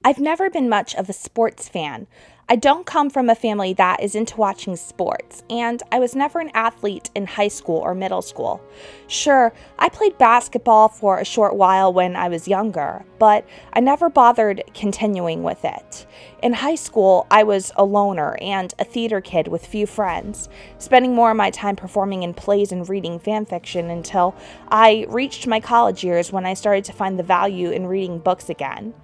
I've never been much of a sports fan. I don't come from a family that is into watching sports, and I was never an athlete in high school or middle school. Sure, I played basketball for a short while when I was younger, but I never bothered continuing with it. In high school, I was a loner and a theater kid with few friends, spending more of my time performing in plays and reading fan fiction until I reached my college years when I started to find the value in reading books again.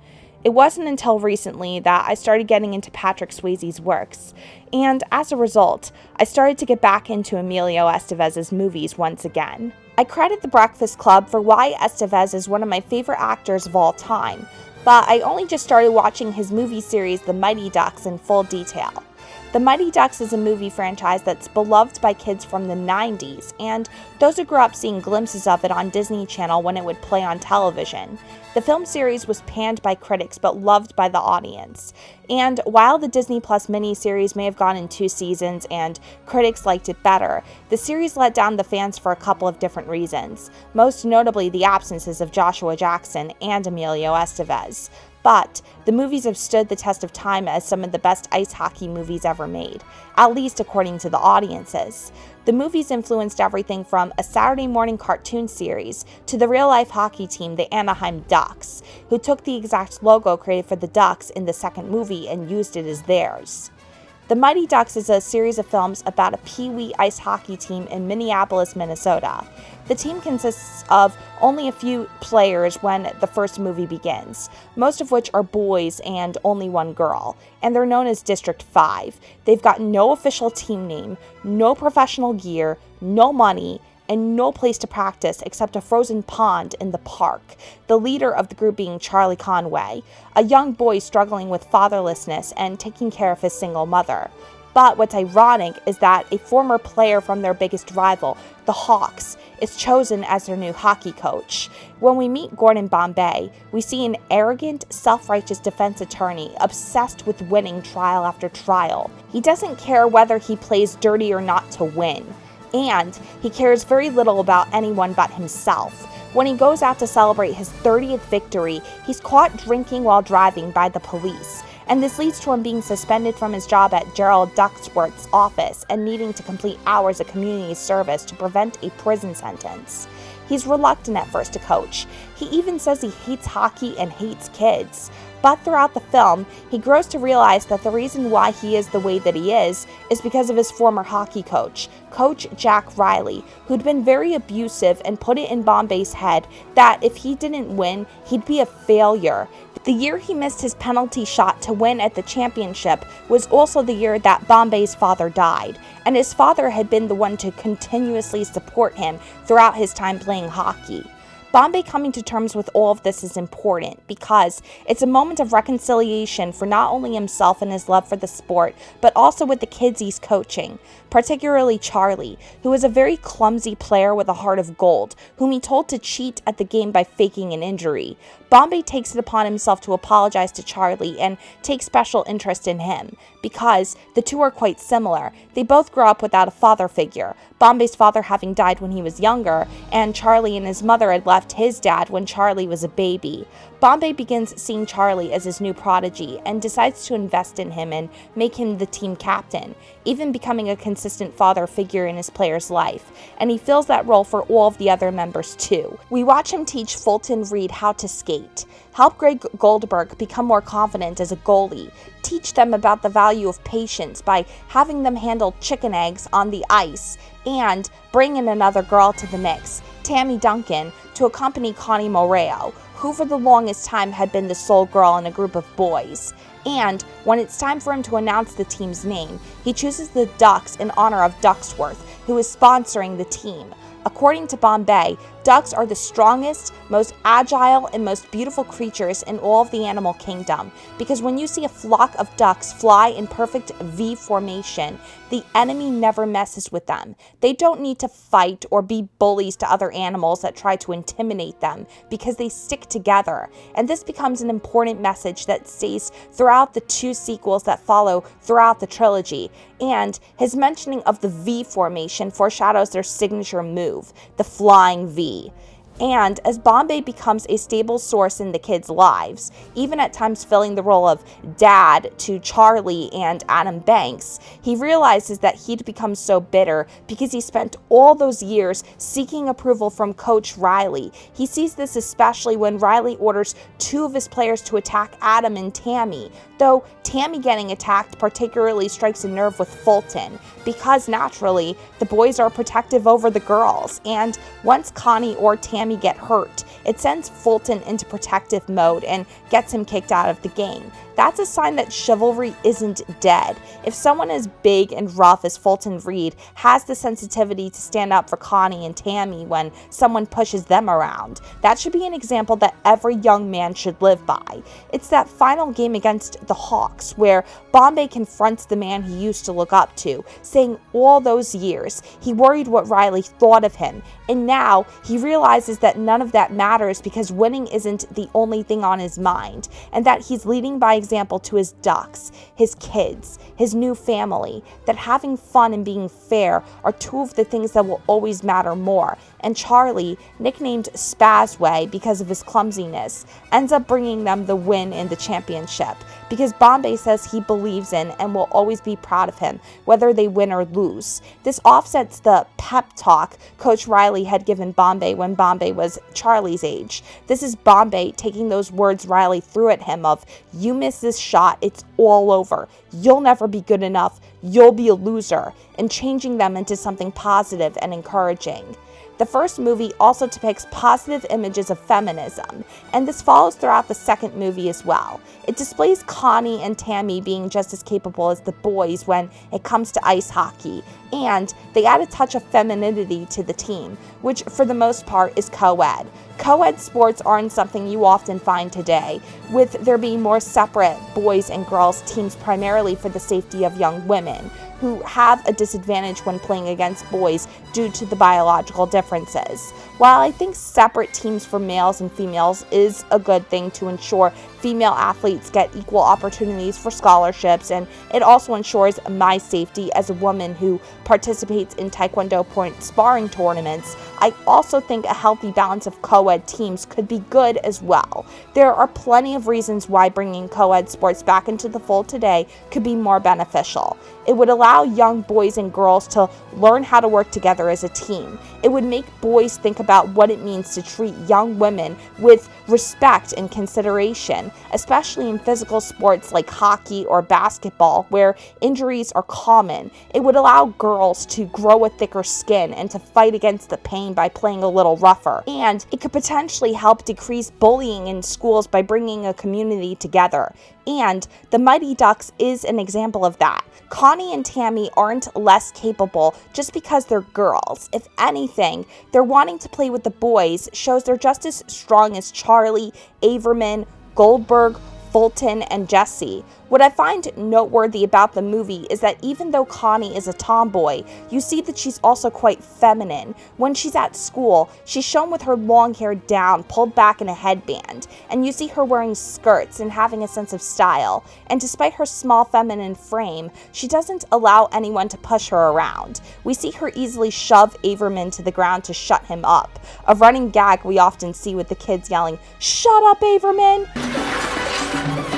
It wasn't until recently that I started getting into Patrick Swayze's works, and as a result, I started to get back into Emilio Estevez's movies once again. I credit The Breakfast Club for why Estevez is one of my favorite actors of all time, but I only just started watching his movie series The Mighty Ducks in full detail. The Mighty Ducks is a movie franchise that's beloved by kids from the 90s, and those who grew up seeing glimpses of it on Disney Channel when it would play on television. The film series was panned by critics but loved by the audience. And while the Disney Plus miniseries may have gone in 2 seasons and critics liked it better, the series let down the fans for a couple of different reasons, most notably the absences of Joshua Jackson and Emilio Estevez. But the movies have stood the test of time as some of the best ice hockey movies ever made, at least according to the audiences. The movies influenced everything from a Saturday morning cartoon series to the real-life hockey team, the Anaheim Ducks, who took the exact logo created for the Ducks in the second movie and used it as theirs. The Mighty Ducks is a series of films about a pee-wee ice hockey team in Minneapolis, Minnesota. The team consists of only a few players when the first movie begins, most of which are boys and only one girl, and they're known as District 5. They've got no official team name, no professional gear, no money, and no place to practice except a frozen pond in the park, the leader of the group being Charlie Conway, a young boy struggling with fatherlessness and taking care of his single mother. But what's ironic is that a former player from their biggest rival, the Hawks, is chosen as their new hockey coach. When we meet Gordon Bombay, we see an arrogant, self-righteous defense attorney obsessed with winning trial after trial. He doesn't care whether he plays dirty or not to win. And he cares very little about anyone but himself. When he goes out to celebrate his 30th victory, he's caught drinking while driving by the police. And this leads to him being suspended from his job at Gerald Ducksworth's office and needing to complete hours of community service to prevent a prison sentence. He's reluctant at first to coach. He even says he hates hockey and hates kids. But throughout the film, he grows to realize that the reason why he is the way that he is because of his former hockey coach, Coach Jack Riley, who'd been very abusive and put it in Bombay's head that if he didn't win, he'd be a failure. The year he missed his penalty shot to win at the championship was also the year that Bombay's father died, and his father had been the one to continuously support him throughout his time playing hockey. Bombay coming to terms with all of this is important because it's a moment of reconciliation for not only himself and his love for the sport, but also with the kids he's coaching, particularly Charlie, who is a very clumsy player with a heart of gold, whom he told to cheat at the game by faking an injury. Bombay takes it upon himself to apologize to Charlie and take special interest in him, because the two are quite similar. They both grew up without a father figure, Bombay's father having died when he was younger, and Charlie and his mother had left his dad when Charlie was a baby. Bombay begins seeing Charlie as his new prodigy and decides to invest in him and make him the team captain, even becoming a consistent father figure in his player's life, and he fills that role for all of the other members too. We watch him teach Fulton Reed how to skate, help Greg Goldberg become more confident as a goalie, teach them about the value of patience by having them handle chicken eggs on the ice, and bring in another girl to the mix, Tammy Duncan, to accompany Connie Moreo, who for the longest time had been the sole girl in a group of boys. And when it's time for him to announce the team's name, he chooses the Ducks in honor of Ducksworth, who is sponsoring the team. According to Bombay, ducks are the strongest, most agile, and most beautiful creatures in all of the animal kingdom, because when you see a flock of ducks fly in perfect V formation, the enemy never messes with them. They don't need to fight or be bullies to other animals that try to intimidate them, because they stick together. And this becomes an important message that stays throughout the 2 sequels that follow throughout the trilogy, and his mentioning of the V formation foreshadows their signature move, the flying V. And as Bombay becomes a stable source in the kids' lives, even at times filling the role of dad to Charlie and Adam Banks, he realizes that he'd become so bitter because he spent all those years seeking approval from Coach Riley. He sees this especially when Riley orders two of his players to attack Adam and Tammy, though Tammy getting attacked particularly strikes a nerve with Fulton, because naturally, the boys are protective over the girls, and once Connie or Tammy get hurt, it sends Fulton into protective mode and gets him kicked out of the game. That's a sign that chivalry isn't dead. If someone as big and rough as Fulton Reed has the sensitivity to stand up for Connie and Tammy when someone pushes them around, that should be an example that every young man should live by. It's that final game against the Hawks where Bombay confronts the man he used to look up to, saying all those years he worried what Riley thought of him, and now he realizes that none of that matters because winning isn't the only thing on his mind, and that he's leading by example to his Ducks, his kids, his new family, that having fun and being fair are two of the things that will always matter more. And Charlie, nicknamed Spazway because of his clumsiness, ends up bringing them the win in the championship because Bombay says he believes in and will always be proud of him, whether they win or lose. This offsets the pep talk Coach Riley had given Bombay when Bombay was Charlie's age. This is Bombay taking those words Riley threw at him of, "You miss this shot, it's all over. You'll never be good enough. You'll be a loser," and changing them into something positive and encouraging. The first movie also depicts positive images of feminism, and this follows throughout the second movie as well. It displays Connie and Tammy being just as capable as the boys when it comes to ice hockey, and they add a touch of femininity to the team, which for the most part is co-ed. Co-ed sports aren't something you often find today, with there being more separate boys and girls teams primarily for the safety of young women, who have a disadvantage when playing against boys due to the biological differences. While I think separate teams for males and females is a good thing to ensure female athletes get equal opportunities for scholarships, and it also ensures my safety as a woman who participates in Taekwondo point sparring tournaments, I also think a healthy balance of co-ed teams could be good as well. There are plenty of reasons why bringing co-ed sports back into the fold today could be more beneficial. It would allow young boys and girls to learn how to work together as a team. It would make boys think about what it means to treat young women with respect and consideration, especially in physical sports like hockey or basketball, where injuries are common. It would allow girls to grow a thicker skin and to fight against the pain by playing a little rougher. And it could potentially help decrease bullying in schools by bringing a community together. And the Mighty Ducks is an example of that. Connie and Tammy aren't less capable just because they're girls. If anything, their wanting to play with the boys shows they're just as strong as Charlie, Averman, Goldberg, Fulton, and Jesse. What I find noteworthy about the movie is that even though Connie is a tomboy, you see that she's also quite feminine. When she's at school, she's shown with her long hair down, pulled back in a headband, and you see her wearing skirts and having a sense of style. And despite her small feminine frame, she doesn't allow anyone to push her around. We see her easily shove Averman to the ground to shut him up, a running gag we often see with the kids yelling, "Shut up, Averman!"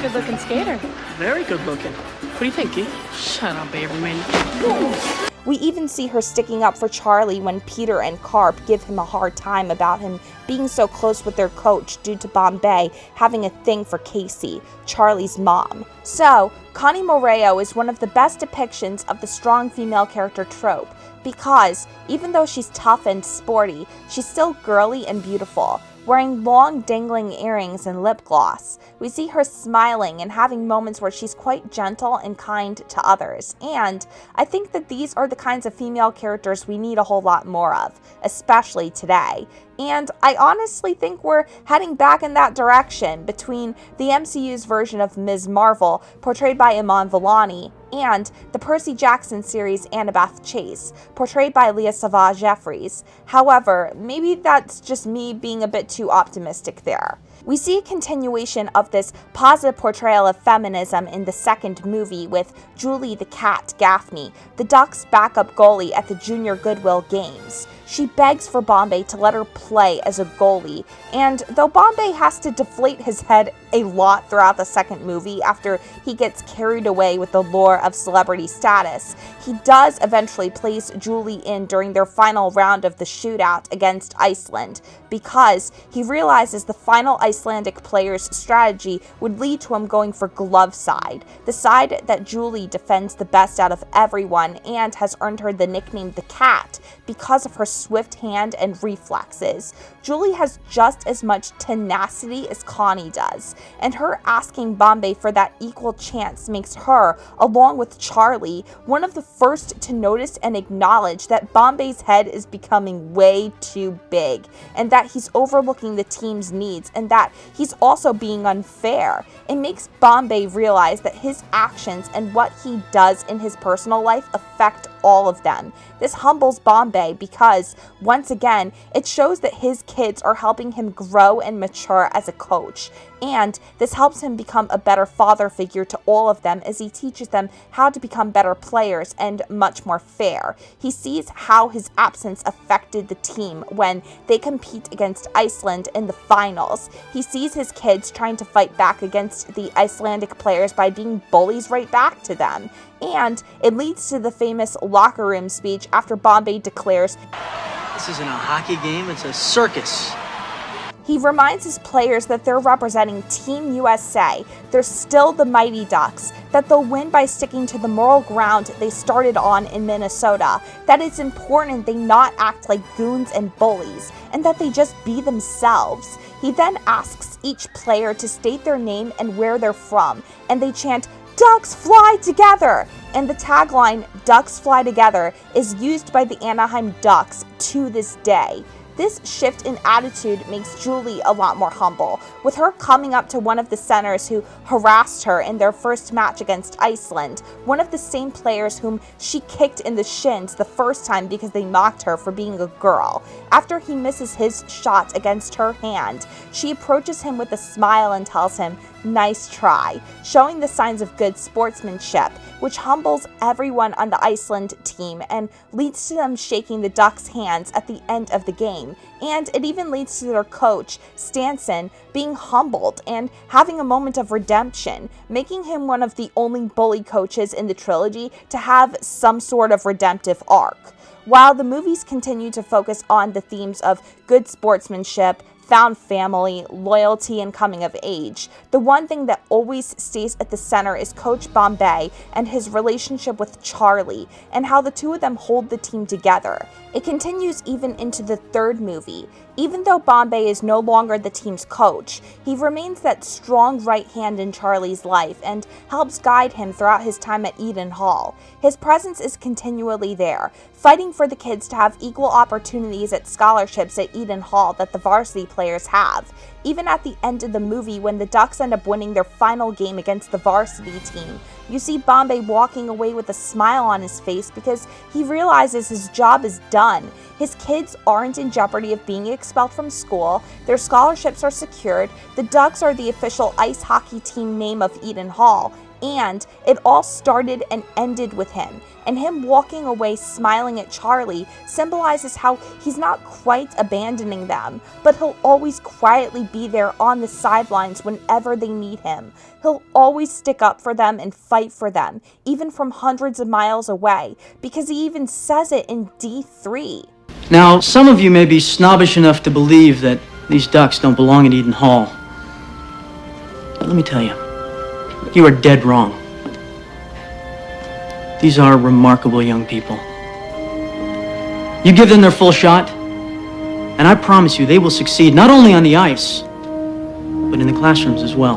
Good looking skater. Very good looking. What do you think, Keith? Shut up, Averman. We even see her sticking up for Charlie when Peter and Carp give him a hard time about him being so close with their coach due to Bombay having a thing for Casey, Charlie's mom. So, Connie Moreo is one of the best depictions of the strong female character trope because, even though she's tough and sporty, she's still girly and beautiful, wearing long dangling earrings and lip gloss. We see her smiling and having moments where she's quite gentle and kind to others. And I think that these are the kinds of female characters we need a whole lot more of, especially today. And I honestly think we're heading back in that direction between the MCU's version of Ms. Marvel, portrayed by Iman Vellani, and the Percy Jackson series Annabeth Chase, portrayed by Leah Savage Jeffries. However, maybe that's just me being a bit too optimistic there. We see a continuation of this positive portrayal of feminism in the second movie with Julie the Cat Gaffney, the Ducks' backup goalie at the Junior Goodwill Games. She begs for Bombay to let her play as a goalie, and though Bombay has to deflate his head a lot throughout the second movie after he gets carried away with the lure of celebrity status, he does eventually place Julie in during their final round of the shootout against Iceland because he realizes the final Icelandic player's strategy would lead to him going for glove side, the side that Julie defends the best out of everyone and has earned her the nickname the Cat because of her swift hand and reflexes. Julie has just as much tenacity as Connie does, and her asking Bombay for that equal chance makes her, along with Charlie, one of the first to notice and acknowledge that Bombay's head is becoming way too big, and that he's overlooking the team's needs, and that he's also being unfair. It makes Bombay realize that his actions and what he does in his personal life affect all of them. This humbles Bombay because, once again, it shows that his kids are helping him grow and mature as a coach, and this helps him become a better father figure to all of them as he teaches them how to become better players and much more fair. He sees how his absence affected the team when they compete against Iceland in the finals. He sees his kids trying to fight back against the Icelandic players by being bullies right back to them. And it leads to the famous locker room speech after Bombay declares, "This isn't a hockey game, it's a circus." He reminds his players that they're representing Team USA, they're still the Mighty Ducks, that they'll win by sticking to the moral ground they started on in Minnesota, that it's important they not act like goons and bullies, and that they just be themselves. He then asks each player to state their name and where they're from, and they chant, "Ducks fly together!" And the tagline, "Ducks fly together," is used by the Anaheim Ducks to this day. This shift in attitude makes Julie a lot more humble, with her coming up to one of the centers who harassed her in their first match against Iceland, one of the same players whom she kicked in the shins the first time because they mocked her for being a girl. After he misses his shot against her hand, she approaches him with a smile and tells him, "Nice try," showing the signs of good sportsmanship, which humbles everyone on the Iceland team and leads to them shaking the Ducks' hands at the end of the game. And it even leads to their coach, Stanson, being humbled and having a moment of redemption, making him one of the only bully coaches in the trilogy to have some sort of redemptive arc. While the movies continue to focus on the themes of good sportsmanship, found family, loyalty, and coming of age, the one thing that always stays at the center is Coach Bombay and his relationship with Charlie, and how the two of them hold the team together. It continues even into the third movie. Even though Bombay is no longer the team's coach, he remains that strong right hand in Charlie's life and helps guide him throughout his time at Eden Hall. His presence is continually there, fighting for the kids to have equal opportunities at scholarships at Eden Hall that the varsity players have. Even at the end of the movie, when the Ducks end up winning their final game against the varsity team, you see Bombay walking away with a smile on his face because he realizes his job is done. His kids aren't in jeopardy of being expelled from school, their scholarships are secured, the Ducks are the official ice hockey team name of Eden Hall, and it all started and ended with him. And him walking away smiling at Charlie symbolizes how he's not quite abandoning them, but he'll always quietly be there on the sidelines whenever they need him. He'll always stick up for them and fight for them, even from hundreds of miles away, because he even says it in D3. Now, some of you may be snobbish enough to believe that these Ducks don't belong at Eden Hall. But let me tell you, you are dead wrong. These are remarkable young people. You give them their full shot, and I promise you they will succeed not only on the ice, but in the classrooms as well.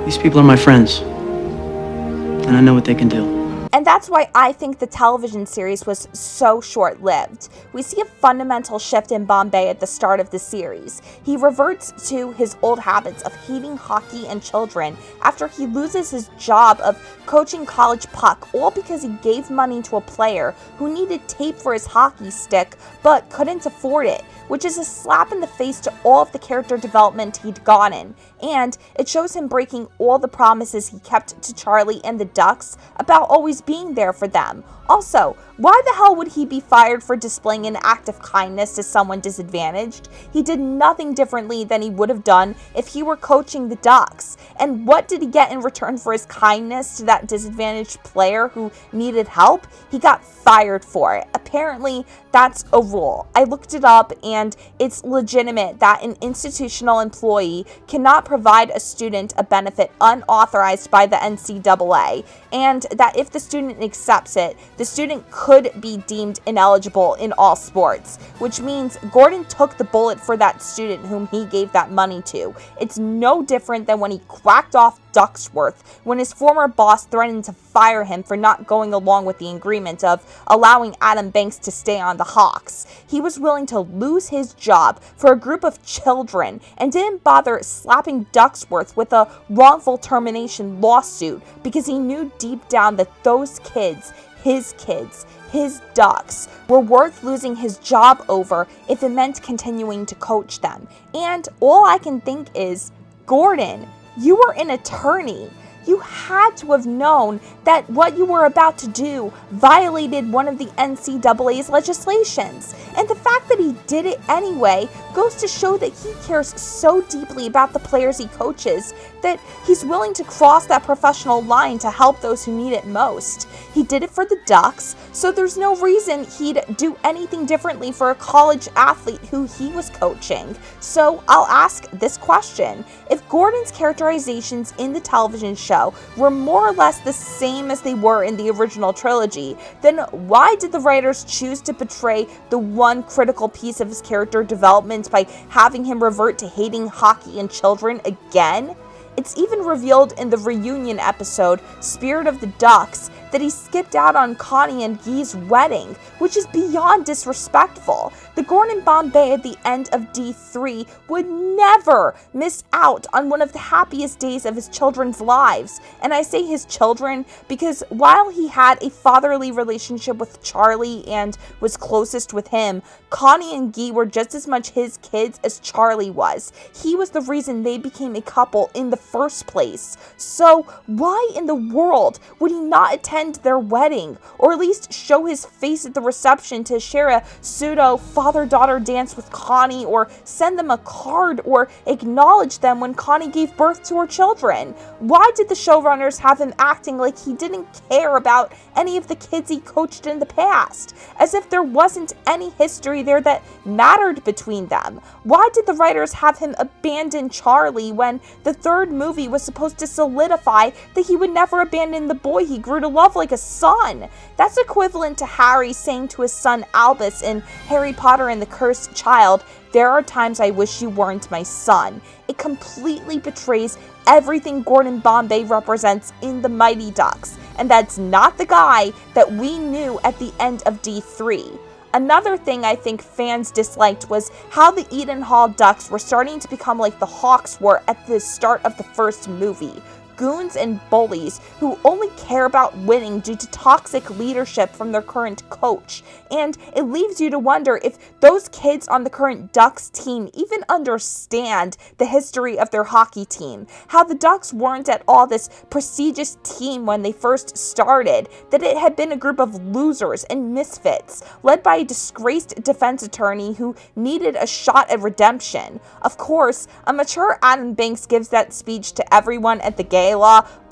These people are my friends, and I know what they can do. And that's why I think the television series was so short-lived. We see a fundamental shift in Bombay at the start of the series. He reverts to his old habits of hating hockey and children after he loses his job of coaching college puck, all because he gave money to a player who needed tape for his hockey stick but couldn't afford it, which is a slap in the face to all of the character development he'd gotten. And it shows him breaking all the promises he kept to Charlie and the Ducks about always being there for them. Also, why the hell would he be fired for displaying an act of kindness to someone disadvantaged? He did nothing differently than he would have done if he were coaching the Ducks. And what did he get in return for his kindness to that disadvantaged player who needed help? He got fired for it. Apparently, that's a rule. I looked it up, and it's legitimate that an institutional employee cannot provide a student a benefit unauthorized by the NCAA, and that if the student accepts it, the student could be deemed ineligible in all sports, which means Gordon took the bullet for that student whom he gave that money to. It's no different than when he quacked off Ducksworth when his former boss threatened to fire him for not going along with the agreement of allowing Adam Banks to stay on the Hawks. He was willing to lose his job for a group of children and didn't bother slapping Ducksworth with a wrongful termination lawsuit because he knew deep down that those kids, his Ducks, were worth losing his job over if it meant continuing to coach them. And all I can think is, Gordon, you were an attorney. You had to have known that what you were about to do violated one of the NCAA's legislations. And the fact that he did it anyway goes to show that he cares so deeply about the players he coaches that he's willing to cross that professional line to help those who need it most. He did it for the Ducks, so there's no reason he'd do anything differently for a college athlete who he was coaching. So I'll ask this question. If Gordon's characterizations in the television show were more or less the same as they were in the original trilogy, then why did the writers choose to portray the one critical piece of his character development by having him revert to hating hockey and children again? It's even revealed in the reunion episode, Spirit of the Ducks, that he skipped out on Connie and Guy's wedding, which is beyond disrespectful. The Gordon Bombay at the end of D3 would never miss out on one of the happiest days of his children's lives. And I say his children because while he had a fatherly relationship with Charlie and was closest with him, Connie and Guy were just as much his kids as Charlie was. He was the reason they became a couple in the first place. So why in the world would he not attend their wedding, or at least show his face at the reception to share a pseudo father-daughter dance with Connie, or send them a card, or acknowledge them when Connie gave birth to her children? Why did the showrunners have him acting like he didn't care about any of the kids he coached in the past, as if there wasn't any history there that mattered between them? Why did the writers have him abandon Charlie when the third movie was supposed to solidify that he would never abandon the boy he grew to love like a son? That's equivalent to Harry saying to his son Albus in Harry Potter and the Cursed Child, "There are times I wish you weren't my son." It completely betrays everything Gordon Bombay represents in the Mighty Ducks, and that's not the guy that we knew at the end of D3. Another thing I think fans disliked was how the Eden Hall Ducks were starting to become like the Hawks were at the start of the first movie. Goons and bullies who only care about winning due to toxic leadership from their current coach. And it leaves you to wonder if those kids on the current Ducks team even understand the history of their hockey team. How the Ducks weren't at all this prestigious team when they first started, that it had been a group of losers and misfits, led by a disgraced defense attorney who needed a shot at redemption. Of course, a mature Adam Banks gives that speech to everyone at the gala,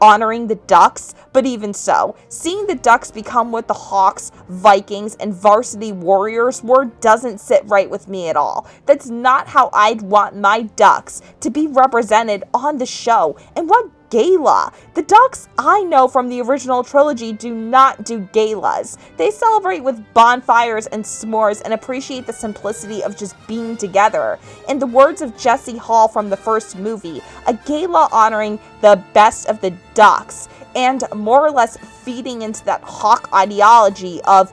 honoring the Ducks, but even so, seeing the Ducks become what the Hawks, Vikings, and Varsity Warriors were doesn't sit right with me at all. That's not how I'd want my Ducks to be represented on the show. And what gala? The Ducks I know from the original trilogy do not do galas. They celebrate with bonfires and s'mores and appreciate the simplicity of just being together. In the words of Jesse Hall from the first movie, a gala honoring the best of the Ducks, and more or less feeding into that Hawk ideology of,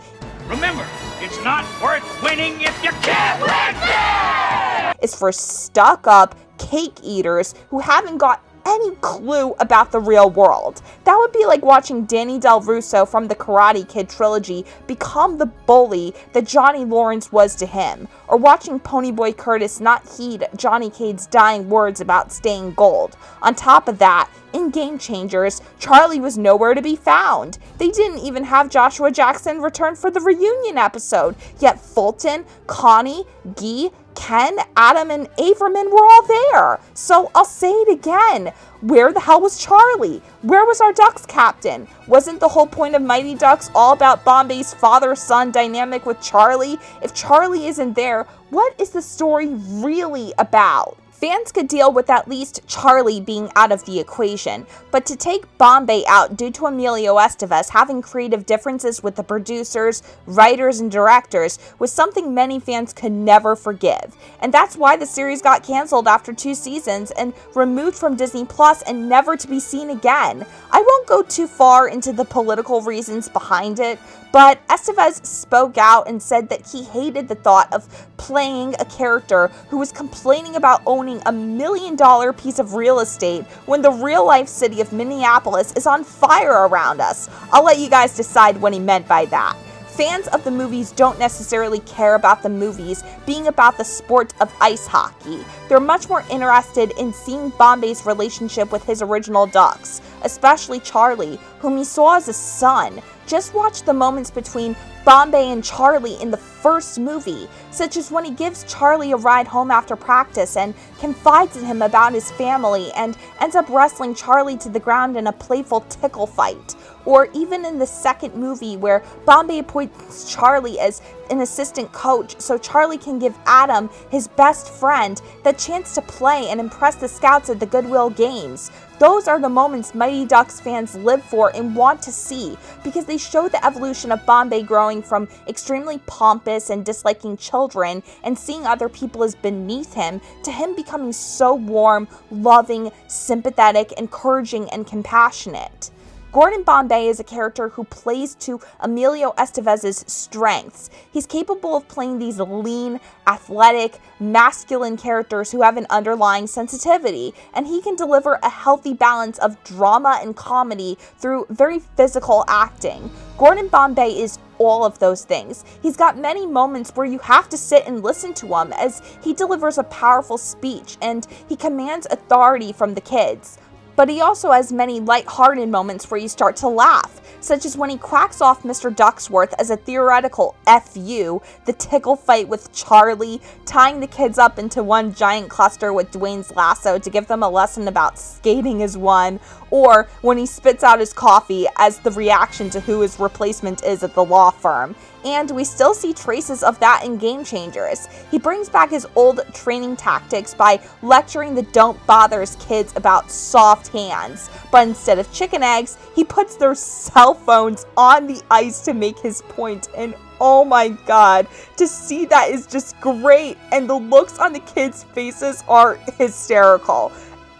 remember, it's not worth winning if you can't win it! Is for stuck-up cake eaters who haven't got any clue about the real world. That would be like watching Danny Del Russo from the Karate Kid trilogy become the bully that Johnny Lawrence was to him, or watching Ponyboy Curtis not heed Johnny Cade's dying words about staying gold. On top of that, In Game Changers, Charlie was nowhere to be found. They didn't even have Joshua Jackson return for the reunion episode, yet Fulton, Connie, Guy, Ken, Adam, and Averman were all there. So I'll say it again. Where the hell was Charlie? Where was our Ducks captain? Wasn't the whole point of Mighty Ducks all about Bombay's father-son dynamic with Charlie? If Charlie isn't there, what is the story really about? Fans could deal with at least Charlie being out of the equation, but to take Bombay out due to Emilio Estevez having creative differences with the producers, writers, and directors was something many fans could never forgive. And that's why the series got canceled after 2 seasons and removed from Disney Plus and never to be seen again. I won't go too far into the political reasons behind it, but Estevez spoke out and said that he hated the thought of playing a character who was complaining about owning $1 million piece of real estate when the real-life city of Minneapolis is on fire around us. I'll let you guys decide what he meant by that. Fans of the movies don't necessarily care about the movies being about the sport of ice hockey. They're much more interested in seeing Bombay's relationship with his original Ducks, especially Charlie, whom he saw as a son. Just watch the moments between Bombay and Charlie in the first movie, such as when he gives Charlie a ride home after practice and confides in him about his family and ends up wrestling Charlie to the ground in a playful tickle fight. Or even in the second movie where Bombay appoints Charlie as an assistant coach so Charlie can give Adam, his best friend, the chance to play and impress the scouts at the Goodwill Games. Those are the moments Mighty Ducks fans live for and want to see because they show the evolution of Bombay growing from extremely pompous and disliking children and seeing other people as beneath him to him becoming so warm, loving, sympathetic, encouraging, and compassionate. Gordon Bombay is a character who plays to Emilio Estevez's strengths. He's capable of playing these lean, athletic, masculine characters who have an underlying sensitivity, and he can deliver a healthy balance of drama and comedy through very physical acting. Gordon Bombay is all of those things. He's got many moments where you have to sit and listen to him as he delivers a powerful speech and he commands authority from the kids. But he also has many light-hearted moments where you start to laugh, such as when he quacks off Mr. Ducksworth as a theoretical F.U., the tickle fight with Charlie, tying the kids up into one giant cluster with Dwayne's lasso to give them a lesson about skating as one, or when he spits out his coffee as the reaction to who his replacement is at the law firm. And we still see traces of that in Game Changers. He brings back his old training tactics by lecturing the Don't Bother's kids about soft hands. But instead of chicken eggs, he puts their cell phones on the ice to make his point. And oh my god, to see that is just great. And the looks on the kids' faces are hysterical.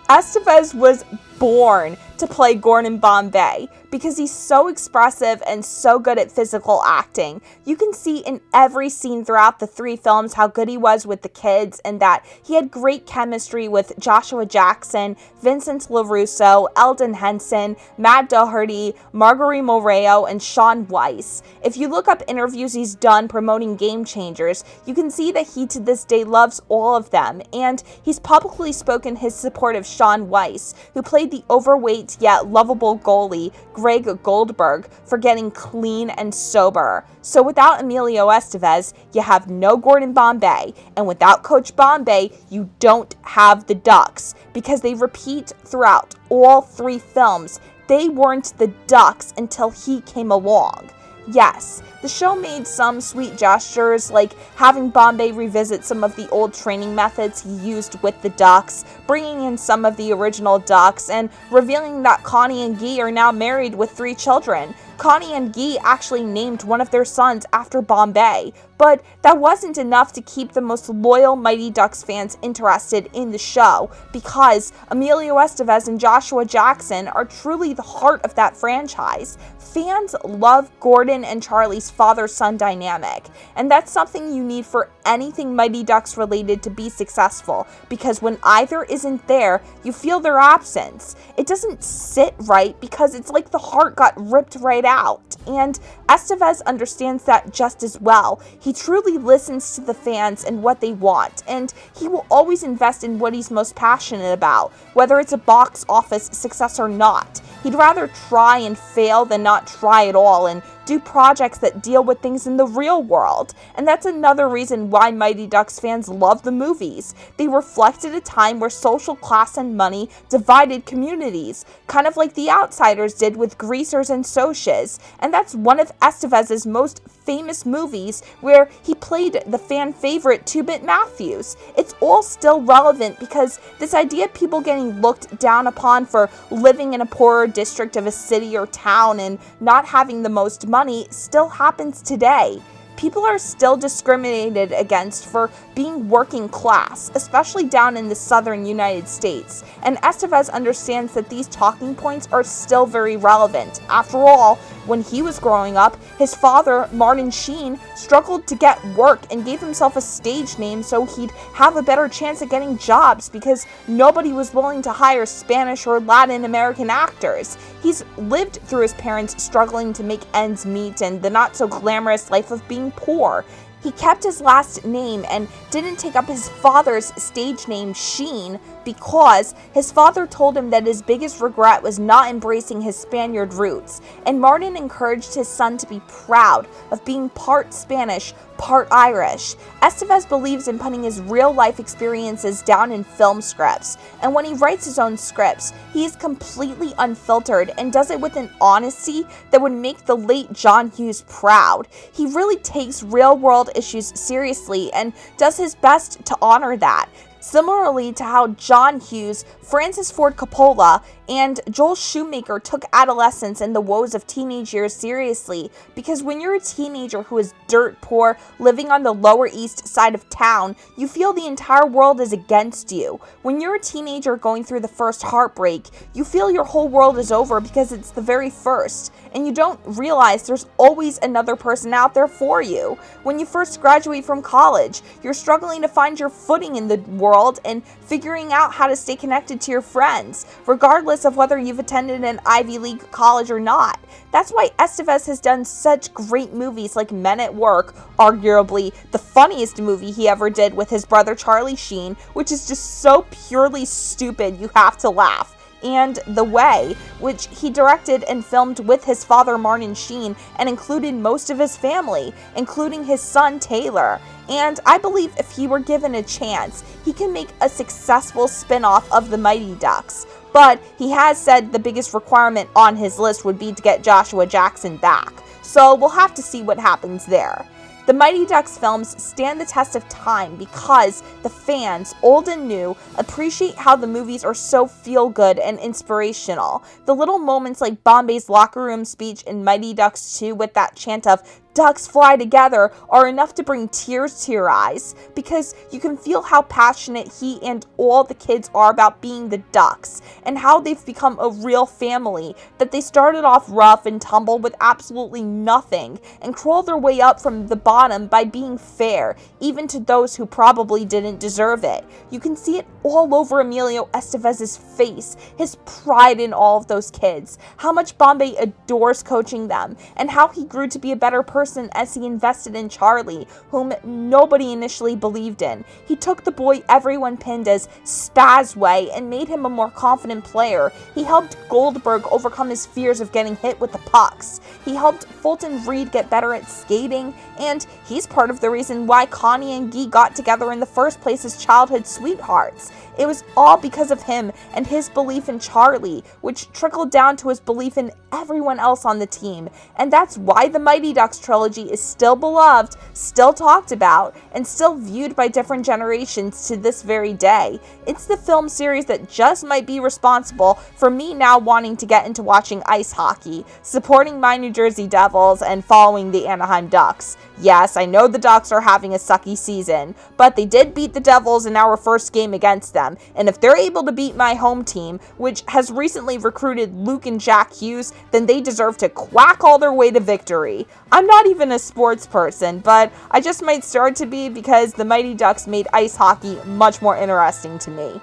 Estevez was born to play Gordon Bombay because he's so expressive and so good at physical acting. You can see in every scene throughout the 3 films how good he was with the kids and that he had great chemistry with Joshua Jackson, Vincent LaRusso, Eldon Henson, Matt Doherty, Marguerite Moreo, and Sean Weiss. If you look up interviews he's done promoting Game Changers, you can see that he to this day loves all of them, and he's publicly spoken his support of Sean Weiss, who played the overweight yet lovable goalie Greg Goldberg for getting clean and sober. So without Emilio Estevez, you have no Gordon Bombay, and without Coach Bombay, you don't have the Ducks, because they repeat throughout all 3 films. They weren't the Ducks until he came along. Yes, the show made some sweet gestures, like having Bombay revisit some of the old training methods he used with the Ducks, bringing in some of the original Ducks, and revealing that Connie and Guy are now married with 3 children. Connie and Guy actually named one of their sons after Bombay, but that wasn't enough to keep the most loyal Mighty Ducks fans interested in the show, because Emilio Estevez and Joshua Jackson are truly the heart of that franchise. Fans love Gordon and Charlie's father-son dynamic, and that's something you need for anything Mighty Ducks related to be successful, because when either isn't there, you feel their absence. It doesn't sit right because it's like the heart got ripped right out. And Estevez understands that just as well. He truly listens to the fans and what they want, and he will always invest in what he's most passionate about, whether it's a box office success or not. He'd rather try and fail than not try at all, and do projects that deal with things in the real world. And that's another reason why Mighty Ducks fans love the movies. They reflected a time where social class and money divided communities, kind of like The Outsiders did with Greasers and Socias. And that's one of Estevez's most famous movies, where he played the fan favorite Two-Bit Matthews. It's all still relevant because this idea of people getting looked down upon for living in a poorer district of a city or town and not having the most money still happens today. People are still discriminated against for being working class, especially down in the southern United States, and Estevez understands that these talking points are still very relevant. After all, when he was growing up, his father, Martin Sheen, struggled to get work and gave himself a stage name so he'd have a better chance at getting jobs because nobody was willing to hire Spanish or Latin American actors. He's lived through his parents struggling to make ends meet and the not-so-glamorous life of being poor. He kept his last name and didn't take up his father's stage name, Sheen, because his father told him that his biggest regret was not embracing his Spaniard roots, and Martin encouraged his son to be proud of being part Spanish, part Irish. Estevez believes in putting his real-life experiences down in film scripts, and when he writes his own scripts, he is completely unfiltered and does it with an honesty that would make the late John Hughes proud. He really takes real-world issues seriously and does his best to honor that. Similarly to how John Hughes, Francis Ford Coppola, and Joel Schumacher took adolescence and the woes of teenage years seriously, because when you're a teenager who is dirt poor, living on the Lower East Side of town, you feel the entire world is against you. When you're a teenager going through the first heartbreak, you feel your whole world is over because it's the very first, and you don't realize there's always another person out there for you. When you first graduate from college, you're struggling to find your footing in the world and figuring out how to stay connected to your friends, regardless of whether you've attended an Ivy League college or not. That's why Estevez has done such great movies like Men at Work, arguably the funniest movie he ever did with his brother Charlie Sheen, which is just so purely stupid you have to laugh, and The Way, which he directed and filmed with his father Martin Sheen and included most of his family, including his son Taylor. And I believe if he were given a chance, he can make a successful spin-off of the Mighty Ducks. But he has said the biggest requirement on his list would be to get Joshua Jackson back. So we'll have to see what happens there. The Mighty Ducks films stand the test of time because the fans, old and new, appreciate how the movies are so feel-good and inspirational. The little moments like Bombay's locker room speech in Mighty Ducks 2 with that chant of "Ducks fly together" are enough to bring tears to your eyes, because you can feel how passionate he and all the kids are about being the Ducks, and how they've become a real family, that they started off rough and tumble with absolutely nothing, and crawled their way up from the bottom by being fair, even to those who probably didn't deserve it. You can see it all over Emilio Estevez's face, his pride in all of those kids, how much Bombay adores coaching them, and how he grew to be a better person as he invested in Charlie, whom nobody initially believed in. He took the boy everyone pinned as Spazway and made him a more confident player. He helped Goldberg overcome his fears of getting hit with the pucks. He helped Fulton Reed get better at skating, and he's part of the reason why Connie and Guy got together in the first place as childhood sweethearts. It was all because of him and his belief in Charlie, which trickled down to his belief in everyone else on the team. And that's why the Mighty Ducks trilogy is still beloved, still talked about, and still viewed by different generations to this very day. It's the film series that just might be responsible for me now wanting to get into watching ice hockey, supporting my New Jersey Devils, and following the Anaheim Ducks. Yes, I know the Ducks are having a sucky season, but they did beat the Devils in our first game against them, and if they're able to beat my home team, which has recently recruited Luke and Jack Hughes, then they deserve to quack all their way to victory. I'm not even a sports person, but I just might start to be because the Mighty Ducks made ice hockey much more interesting to me.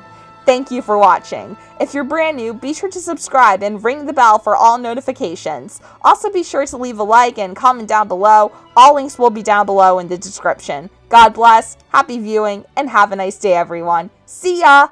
Thank you for watching. If you're brand new, be sure to subscribe and ring the bell for all notifications. Also be sure to leave a like and comment down below. All links will be down below in the description. God bless, happy viewing, and have a nice day everyone. See ya!